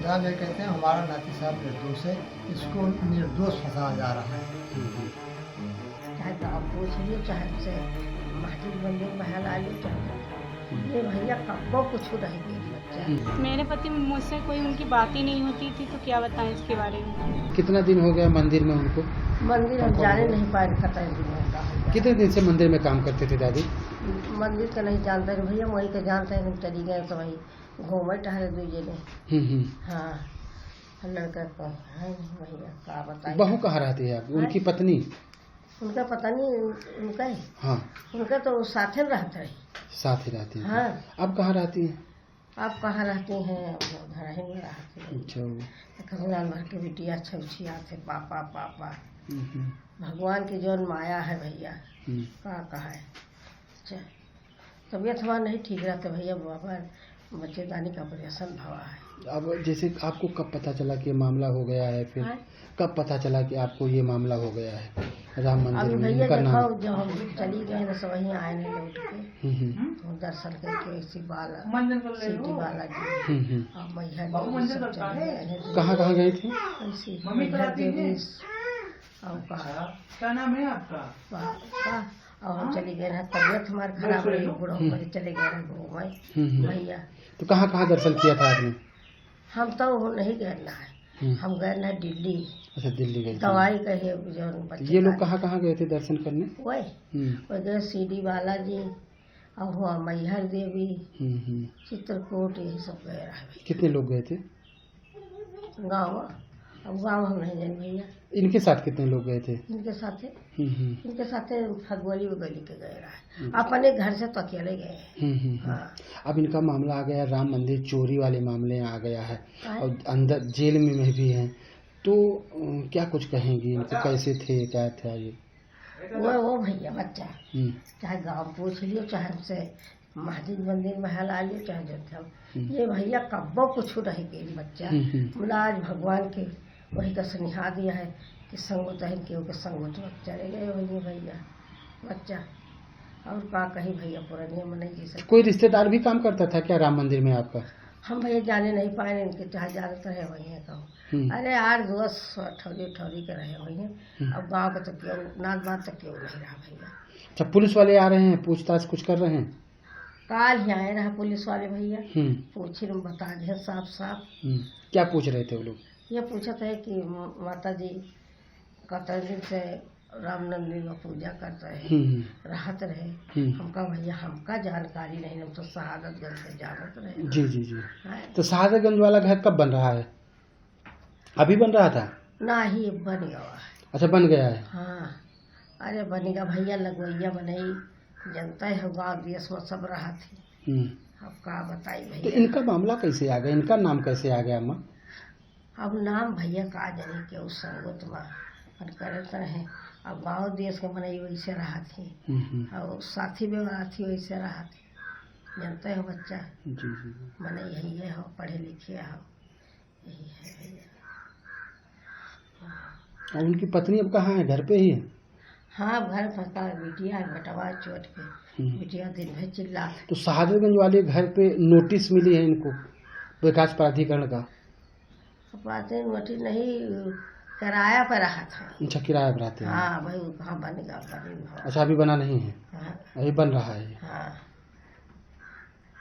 साहब ये कहते हैं हमारा नाती साहब निर्दोष है, इसको निर्दोष फंसाया जा रहा है। चाहे गाँव पूछ लियो, चाहे से मस्जिद मंदिर महल आ लियो, चाहे ये भैया कब्बो कुछ रहेगी बच्चा। मेरे पति मुझसे कोई उनकी बात ही नहीं होती थी, तो क्या बताएं इसके बारे में। कितना दिन हो गया मंदिर में उनको? मंदिर हम जाने नहीं पाए, खतर दिन होता। कितने दिन से मंदिर में काम करते थे दादी? मंदिर का नहीं जानते भैया, वही का जानते हैं। हम चली गए तो वही घूमे टहले दूजे ने। हाँ, लड़का को है नहीं भैया, क्या बताए। बहू कहाँ रहती है आपकी? उनकी पत्नी? उनका पता नहीं, उनका ही। हाँ, उनका तो साथ में रहता है। साथ ही रहती है। हाँ। अब कहाँ रहती है? आप कहाँ रहती हैं? घर ही में रहती हैं। अच्छा। भगवान भर के बिटिया छुछिया थे, पापा पापा। भगवान की जौन माया है भैया, क्या कहा है। अच्छा, तबीयत हमारा नहीं ठीक रहता भैया, बाबा बच्चेदानी का ऑपरेशन भवा है। अब जैसे आपको कब पता चला कि ये मामला हो गया है? फिर कब पता चला कि आपको ये मामला हो गया है राम मंदिर अभी में? भैया उनका नाम? देखो, जब हम चली गए ना, सब वहीं आए नहीं लौट के, तो दर्शन करके इसी बाला सिटी बाला जी और मैया देवी सब चले गए। कहाँ कहाँ गई थी? ऐसी मैया देवी और क्या नाम है आपका? और हम चली गए ना, तबियत हमारी खराब रही, बुढ़ो पर चले गए ना घूमे भैया। तो कहाँ कहाँ दर्शन किया था आपने? हम तो नहीं गए ना है, हम गए ना दिल्ली। अच्छा, दिल्ली गए थे। दवाई कही जो बच्चे। ये लोग कहाँ कहाँ गए थे दर्शन करने? वही गए सीडी बाला जी और हुआ मैहर देवी, चित्रकूट, यही सब गए रहे। कितने लोग गए थे? गाँव, अब गाँव हम नहीं जाने भैया। इनके साथ कितने लोग गए थे? इनके साथ फगवाली वगली के गए रहे, अपने घर से तो अकेले गए। हाँ। अब इनका मामला आ गया, राम मंदिर चोरी वाले मामले आ गया है और अंदर जेल में भी हैं, तो क्या कुछ कहेंगी? इनको कैसे थे, क्या था ये? वो भैया बच्चा, चाहे गाँव पूछ लियो, चाहे हमसे मस्जिद मंदिर महल आ लियो, चाहे जो था, ये भैया कब्बो कुछ रहेगी बच्चा। मुलाज भगवान के वही का स्नेहा दिया है कि संगत है के संगत चले गए वही भैया बच्चा। और का कहीं भैया पुरानी में नहीं जी सकते। कोई रिश्तेदार भी काम करता था क्या राम मंदिर में आपका? हम भैया जाने नहीं पाए, इनके चाहे ज्यादातर है वही है कहूँ। अरे यार दोस्त ठौरी के रहे वही है। अब गाँव का तो क्यों नाच बात तो क्यों नहीं रहा भैया। अच्छा, पुलिस वाले आ रहे हैं, पूछताछ कुछ कर रहे हैं? काल ही आए रहा पुलिस वाले भैया, पूछी बता दे साफ साफ। क्या पूछ रहे थे वो लोग? ये पूछा था कि माता जी कतने दिन से रामनवमी में पूजा करते हैं, राहत रहे। हमका भैया हमका जानकारी नहीं, हम तो शहादतगंज से जानत रहे। जी जी जी। तो शहादतगंज वाला घर कब बन रहा है? अभी बन रहा था? ना ही बन गया है। अच्छा, बन गया है। हाँ, अरे बनेगा भैया, लगवैया बनाई, जनता है गाँव देश में सब रहा थी। अब क्या बताई भैया। तो इनका मामला कैसे आ गया? इनका नाम कैसे आ गया अम्मा? अब नाम भैया का जाने के उस संगत में करते रहे। अब गाँव देश के बनाई वैसे रहा थी, और साथी व्यवहार थी वैसे रहा थी, जानते हो बच्चा। जी जी। मने यही है, हो पढ़े लिखे हो, यही है भैया। और उनकी पत्नी अब कहाँ है? घर पे ही है? हाँ, घर पता बिटिया बटवा चोट के, बिटिया दिन भर चिल्ला। तो शहादतगंज वाले घर पे नोटिस मिली है इनको विकास प्राधिकरण का? नोटिस नहीं, किराया पर रहा था। अच्छा, किराया पर रहते हैं। हाँ भाई, कहाँ बनेगा बनी। अच्छा, अभी बना नहीं है? हाँ, अभी बन रहा है। हाँ,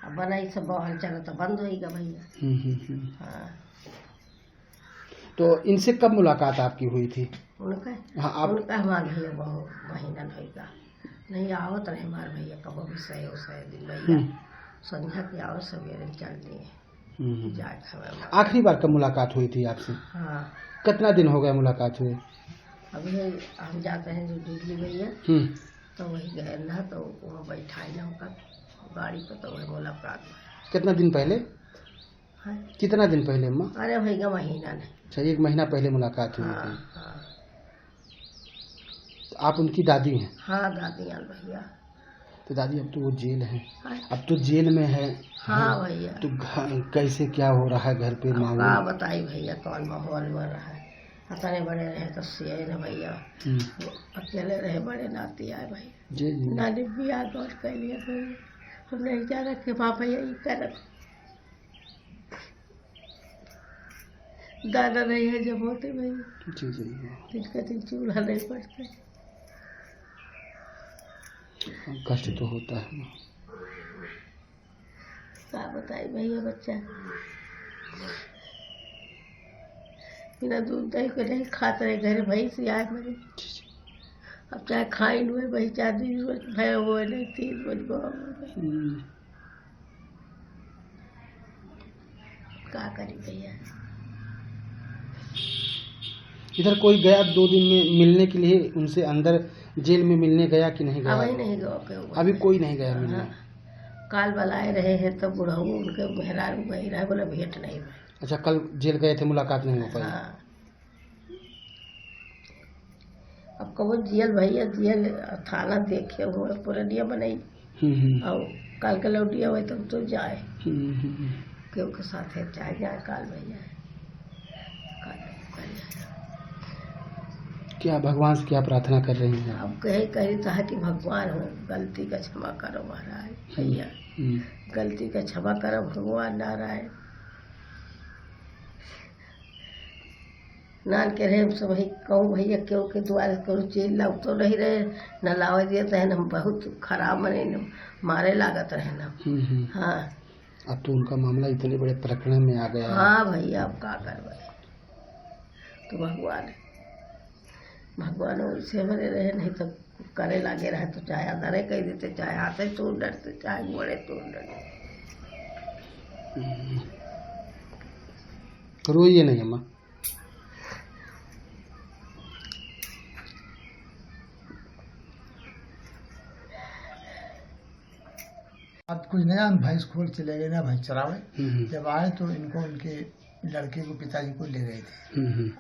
अब बना ही सब बहल चला तो बंद होएगा भैया। हाँ। तो इनसे कब मुलाकात आपकी हुई थी? उनका हाँ, उनका हमारे भैया बहुत महीना होगा नहीं आवत रहे हमारे भैया, कबो भी सही दिन भैया संध्या की आवत सवेरे चल दिए जाए। आखिरी बार कब मुलाकात हुई थी आपसे? हाँ, कितना दिन हो गया मुलाकात हुए? अभी हम जाते हैं जो दिल्ली भैया, तो वही गए ना, तो वहाँ बैठा ही ना उनका गाड़ी पर, तो वही मुलाकात। कितना दिन पहले? हाँ? कितना दिन पहले अम्मा? अरे भैया महीना नहीं। अच्छा, 1 महीना पहले मुलाकात हुई थी। हाँ। तो आप उनकी दादी हैं? हाँ, दादी हैं भैया। तो दादी, अब तो वो जेल है। हाँ? अब तो जेल में है। हाँ भैया। तो कैसे क्या हो रहा है घर पे माहौल? क्या बताई भैया, कौन माहौल में रहा है। अतने बड़े रहे तो सिए न भैया, अकेले रहे, बड़े नाती आए भैया। जी जी। नानी बियाह गौर कर लिया भैया, हम नहीं जाना कि वहाँ भैया ये कर दादा नहीं है जब होते भैया, जी जी। दिन का दिन चूल्हा नहीं पड़ता। कष्ट तो होता है ना। क्या बताए भैया, बच्चा बिना दूध दही को नहीं खाते रहे, घर भैंस आए मेरे। अब चाहे खाई हुए भाई 4 दिन भय हुए नहीं 3 बज गो। क्या करी भैया। इधर कोई गया 2 दिन में मिलने के लिए उनसे, अंदर जेल में मिलने गया कि नहीं गया? अभी नहीं गए, अभी कोई नहीं गया मिलने। हाँ, काल बुलाए रहे हैं तो बुढ़ऊ उनके मेहरारू गई रहे, बोले भेंट नहीं हुई। अच्छा, कल जेल गए थे, मुलाकात नहीं हो पाई। हाँ। अब कहो जेल भैया, जेल थाना देखे हुए पुरनिया बनाई और कल के लौटिया हुए तुम तो जाए क्यों के साथ है, चाहे जाए काल भैया। क्या भगवान से क्या प्रार्थना कर रही हैं? अब कही था कि भगवान हो गलती का क्षमा करो महाराज भैया, गलती का क्षमा करो भगवान नारायण। नान के रहे से वही कहूँ भैया क्यों के द्वारे करो जेल लाओ तो नहीं रहे, न लावे दिए तो है न बहुत खराब मने न मारे लागत रहे न। हाँ, अब तो उनका मामला इतने बड़े प्रकरण में आ गया। हाँ भैया, अब क्या करवाए, तो भगवान उसे मरे रहे, नहीं तो करे लागे रहे तो चाहे अंदर कह देते, चाहे हाथे तोड़ डरते, चाहे मोड़े तोड़ डरते। रोइए नहीं अम्मा। अब कुछ नया, हम भैंस खोल चले गए ना, भैंस चरावे। जब आए तो इनको उनके लड़के को पिताजी को ले गए थे।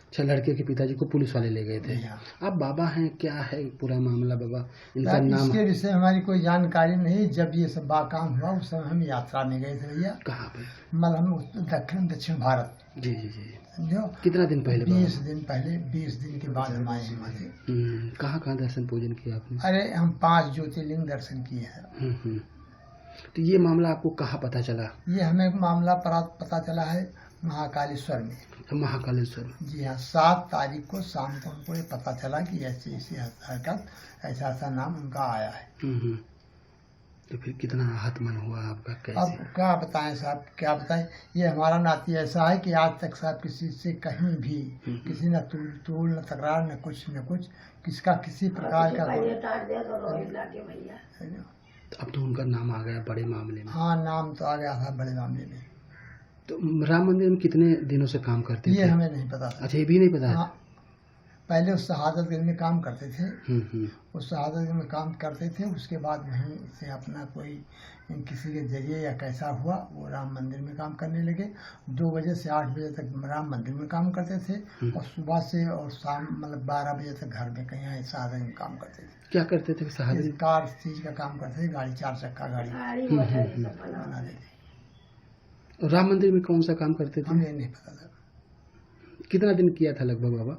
अच्छा, लड़के के पिताजी को पुलिस वाले ले गए थे। अब बाबा हैं, क्या है पूरा मामला बाबा? इनका नाम? इसके विषय हमारी कोई जानकारी नहीं। जब ये सब काम हुआ उस समय हम यात्रा में गए थे भैया। कहाँ पे? मतलब हम दक्षिण भारत। जी जी जी। समझो, कितना दिन पहले? 20 दिन पहले, 20 दिन के बाद हम आए यहाँ से। कहाँ कहाँ दर्शन पूजन किया आपने? अरे हम 5 ज्योतिर्लिंग दर्शन किए हैं। तो ये मामला आपको कहाँ पता चला? ये हमें मामला पता चला है महाकालेश्वर में। तो महाकालेश्वर में? जी हाँ, 7 तारीख को शाम को हमको ये पता चला कि ऐसी ऐसी हरकत, ऐसा ऐसा नाम उनका आया है। तो फिर कितना आहत मन हुआ आपका? कैसे? अब क्या बताएं साहब, क्या बताएं। ये हमारा नाती ऐसा है कि आज तक साहब किसी से कहीं भी किसी न तूल न तकरार न कुछ किसका किसी प्रकार का। अब तो उनका नाम आ गया बड़े मामले में। हाँ, नाम तो आ गया था बड़े मामले में। तो राम मंदिर में कितने दिनों से काम करते थे? ये हमें नहीं पता था। अच्छा, ये भी नहीं पता? हाँ, पहले उस शहादतगंज में काम करते थे। उस शहादतगंज में काम करते थे, उसके बाद वहीं से अपना कोई किसी के जरिए या कैसा हुआ वो राम मंदिर में काम करने लगे। 2 बजे से 8 बजे तक राम मंदिर में काम करते थे और सुबह से और शाम मतलब 12 बजे तक घर में कहीं शहादतगंज में काम करते थे। क्या करते थे? शहादत कार चीज का काम करते थे, गाड़ी 4 चक्का गाड़ी बना देते। राम मंदिर में कौन सा काम करते थे? हमें नहीं पता था। कितना दिन किया था लगभग बाबा?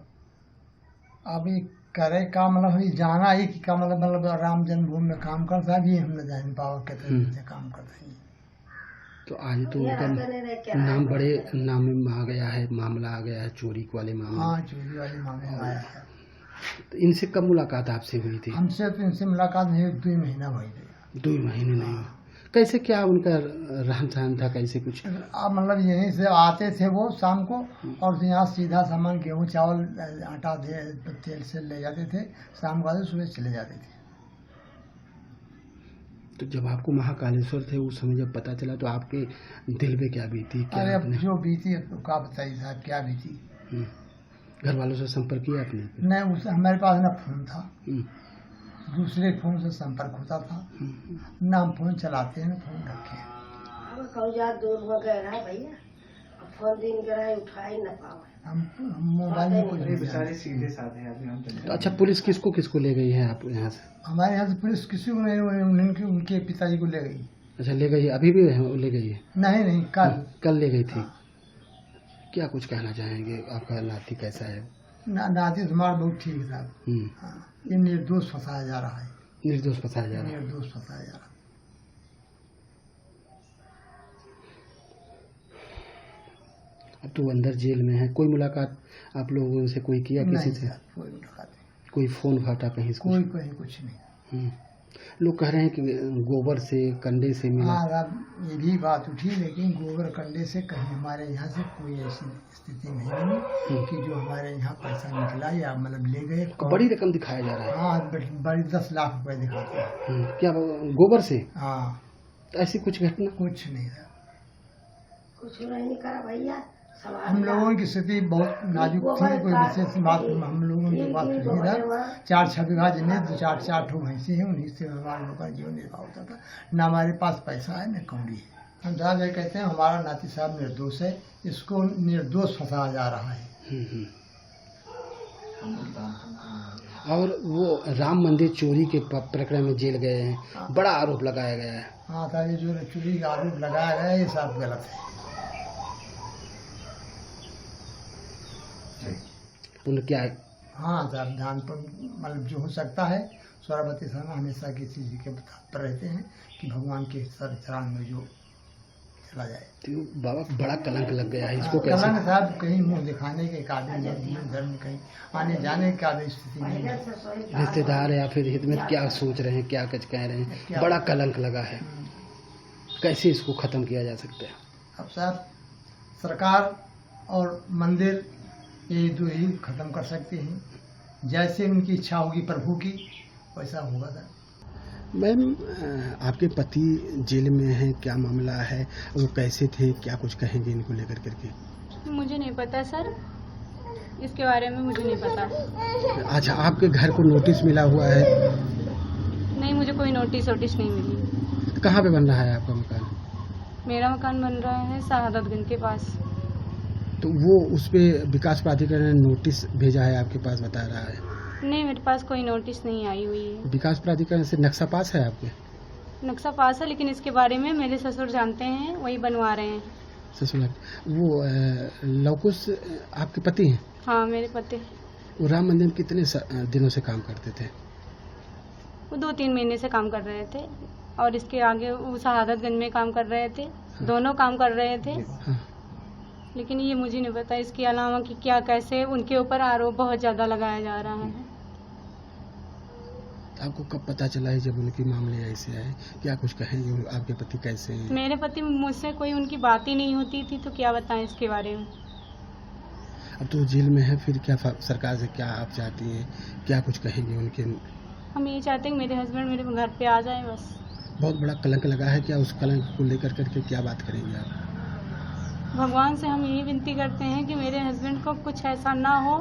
अभी करे का मतलब अभी जाना ही कि का मतलब राम जन्मभूमि में काम करता है, भी हम न जान पाओ कितने काम करते हैं। तो आज तो उनका नाम बड़े नाम में आ गया है, मामला आ गया है चोरी वाले मामले। हाँ, चोरी वाले मामले में आया है। तो इनसे कब मुलाकात आपसे हुई थी? हमसे तो इनसे मुलाकात नहीं, 2 महीना हुई। 2 महीने नहीं? कैसे, क्या उनका रहन सहन था, कैसे कुछ? अब मतलब यहीं से आते थे वो शाम को और यहाँ सीधा सामान गेहूँ चावल आटा तेल से ले जाते थे, शाम को आते सुबह चले जाते थे। तो जब आपको महाकालेश्वर थे उस समय जब पता चला तो आपके दिल में क्या बीती? अरे अब जो बीती तो क्या बताइए साहब, क्या बीती। घर वालों से संपर्क किया आपने? नहीं, उस हमारे पास ना फोन था, दूसरे फोन से संपर्क होता था ना। हम फोन चलाते हैं, फोन रखे हैं। फोन दिन उठा ही न पावे, हम मोबाइल में कुछ बेचारे सीधे साधे आदमी। तो अच्छा, पुलिस किसको किसको ले गई है आप यहाँ से? हमारे यहाँ से पुलिस किसी को नहीं, उनके पिताजी को ले गई। अच्छा, ले गई? अभी भी ले गई है? नहीं, कल ले गई थी। क्या कुछ कहना चाहेंगे? आपका नाती कैसा है? नाती तुम्हारा बहुत ठीक है साहब। ये निर्दोष फंसाया जा रहा है। निर्दोष फंसाया जा रहा है? निर्दोष फंसाया जा रहा है। अब तो अंदर जेल में है, कोई मुलाकात आप लोगों से कोई किया किसी नहीं से? सर, कोई मुलाकात नहीं, कोई फोन फाटा कहीं से? कोई कहीं कुछ नहीं। लोग कह रहे हैं कि गोबर से कंडे से मिला। हाँ, अब ये भी बात उठी, लेकिन गोबर कंडे से कहीं हमारे यहाँ से कोई ऐसी स्थिति नहीं बनी कि जो हमारे यहाँ पैसा निकला या मतलब ले गए। बड़ी रकम दिखाया जा रहा है। हाँ, बड़ी 10 लाख रुपए दिखाते हैं। क्या गोबर से? हाँ, ऐसी कुछ घटना? कुछ नहीं है। कुछ नहीं करा भैया। हम लोगों की स्थिति बहुत नाजुक थी, कोई विशेष बात हम लोगों की बात नहीं था। 4-6 बीघा जमीन, 2-4 ठो भैंसी हैं, उन्हीं से हमारे लोगों का जीवन निर्वाह होता था। न हमारे पास पैसा है न कौड़ी है। हम दादा कहते हैं हमारा नाती साहब निर्दोष है, इसको निर्दोष फंसाया जा रहा है। और वो राम मंदिर चोरी के प्रकरण में जेल गए हैं, बड़ा आरोप लगाया गया है। हाँ साहब, ये जो चोरी का आरोप लगाया गया है ये सब गलत है। पुण्य क्या है? हाँ साहब, ध्यान पर मतलब जो हो सकता है, स्वरवती शर्मा हमेशा किसी चीज के पर रहते हैं कि भगवान के चरण में जो चला जाए। तो बाबा बड़ा कलंक लग गया है, इसको कैसे? कलंक साहब कहीं मुंह दिखाने के काबिल नहीं, धर्म कहीं आने जाने के काबिल स्थिति नहीं है। रिश्तेदार या फिर हित में क्या सोच रहे हैं, क्या कुछ कह रहे हैं, बड़ा कलंक लगा है। कैसे इसको खत्म किया जा सकता है? अब साहब सरकार और मंदिर ये दो ही खत्म कर सकते हैं। जैसे उनकी इच्छा होगी प्रभु की, वैसा होगा सर। मैम, आपके पति जेल में हैं, क्या मामला है, वो कैसे थे, क्या कुछ कहेंगे इनको लेकर करके? मुझे नहीं पता सर, इसके बारे में मुझे नहीं पता। अच्छा, आपके घर को नोटिस मिला हुआ है? नहीं, मुझे कोई नोटिस नहीं मिली। कहाँ पे बन रहा है आपका मकान? मेरा मकान बन रहा है शहादतगंज के पास। तो वो उस पे विकास प्राधिकरण ने नोटिस भेजा है आपके पास, बता रहा है? नहीं, मेरे पास कोई नोटिस नहीं आई हुई है। विकास प्राधिकरण से नक्शा पास है आपके? नक्शा पास है, लेकिन इसके बारे में मेरे ससुर जानते हैं, वही बनवा रहे हैं। ससुर? वो लवकुश आपके पति हैं? हाँ, मेरे पति। वो राम मंदिर में कितने दिनों से काम करते थे? वो 2-3 महीने से काम कर रहे थे, और इसके आगे वो शहादतगंज में काम कर रहे थे। दोनों काम कर रहे थे। हाँ। लेकिन ये मुझे नहीं पता इसके अलावा कि क्या कैसे उनके ऊपर आरोप बहुत ज़्यादा लगाया जा रहा है। आपको कब पता चला है जब उनके मामले ऐसे आए? क्या कुछ कहेंगे, आपके पति कैसे हैं? मेरे पति मुझसे कोई उनकी बात ही नहीं होती थी, तो क्या बताएं इसके बारे में। अब तो जेल में है, फिर क्या सरकार से क्या आप चाहती हैं, क्या कुछ कहेंगे उनके? हम ये चाहते हैं कि मेरे हस्बैंड मेरे घर पे आ जाए बस। बहुत बड़ा कलंक लगा है, क्या उस कलंक को लेकर करके क्या बात करेंगे आप? भगवान से हम यही विनती करते हैं कि मेरे हस्बैंड को कुछ ऐसा ना हो